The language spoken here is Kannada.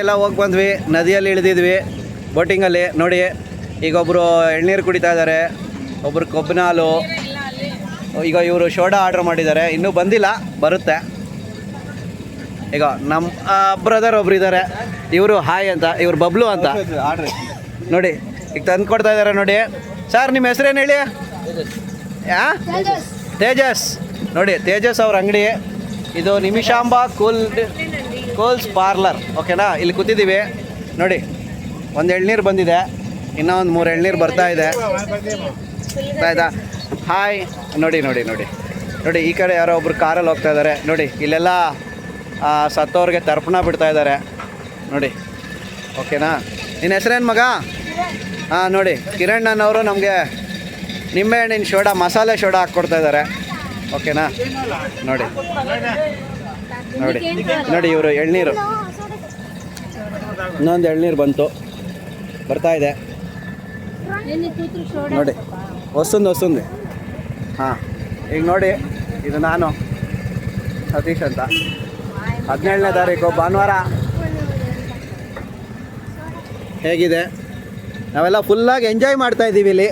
ಎಲ್ಲ ಹೋಗಿ ಬಂದ್ವಿ, ನದಿಯಲ್ಲಿ ಇಳಿದಿದ್ವಿ ಬೋಟಿಂಗಲ್ಲಿ. ನೋಡಿ ಈಗ ಒಬ್ಬರು ಎಳ್ನೀರು ಕುಡಿತಾ ಇದ್ದಾರೆ, ಒಬ್ಬರು ಕೊಬ್ಬಿನ ಹಾಲು. ಈಗ ಇವರು ಸೋಡಾ ಆರ್ಡ್ರ್ ಮಾಡಿದ್ದಾರೆ, ಇನ್ನೂ ಬಂದಿಲ್ಲ, ಬರುತ್ತೆ. ಈಗ ನಮ್ಮ ಬ್ರದರ್ ಒಬ್ರು ಇದ್ದಾರೆ, ಇವರು ಹಾಯ್ ಅಂತ, ಇವ್ರು ಬಬ್ಲು ಅಂತ. ನೋಡಿ ಈಗ ತಂದು ಕೊಡ್ತಾ ಇದ್ದಾರೆ. ನೋಡಿ ಸರ್, ನಿಮ್ಮ ಹೆಸರೇನು ಹೇಳಿ? ತೇಜಸ್. ನೋಡಿ ತೇಜಸ್ ಅವ್ರ ಅಂಗಡಿ ಇದು, ನಿಮಿಷಾಂಬ ಕೂಲ್ಸ್ ಪಾರ್ಲರ್. ಓಕೆನಾ? ಇಲ್ಲಿ ಕೂತಿದ್ದೀವಿ ನೋಡಿ. ಒಂದು ಎಳ್ನೀರು ಬಂದಿದೆ, ಇನ್ನೂ ಒಂದು 3 ಎಳ್ನೀರು ಬರ್ತಾ ಇದೆ. ಆಯ್ತಾ? ಹಾಯ್. ನೋಡಿ ನೋಡಿ ನೋಡಿ ನೋಡಿ, ಈ ಕಡೆ ಯಾರೋ ಒಬ್ರು ಕಾರಲ್ಲಿ ಹೋಗ್ತಾ ಇದ್ದಾರೆ. ನೋಡಿ ಇಲ್ಲೆಲ್ಲ ಸತ್ತವ್ರಿಗೆ ತರ್ಪಣ ಬಿಡ್ತಾ ಇದ್ದಾರೆ ನೋಡಿ. ಓಕೆನಾ? ನಿನ್ನ ಹೆಸರೇನು ಮಗ? ಹಾಂ, ನೋಡಿ ಕಿರಣ್ ನಮಗೆ ನಿಂಬೆಹಣ್ಣಿನ ಸೋಡಾ, ಮಸಾಲೆ ಸೋಡಾ ಹಾಕ್ಕೊಡ್ತಾ ಇದ್ದಾರೆ. ಓಕೆನಾ? ನೋಡಿ ನೋಡಿ ನೋಡಿ, ಇವರು ಎಳ್ನೀರು, ಇನ್ನೊಂದು ಎಳ್ನೀರು ಬರ್ತಾ ಇದೆ ನೋಡಿ. ಹೊಸಂದು. ಹಾಂ, ಈಗ ನೋಡಿ, ಇದು ನಾನು ಸತೀಶ್ ಅಂತ. 17ನೇ ತಾರೀಕು ಭಾನುವಾರ. ಹೇಗಿದೆ? ನಾವೆಲ್ಲ ಫುಲ್ಲಾಗಿ ಎಂಜಾಯ್ ಮಾಡ್ತಾ ಇದ್ದೀವಿ ಇಲ್ಲಿ.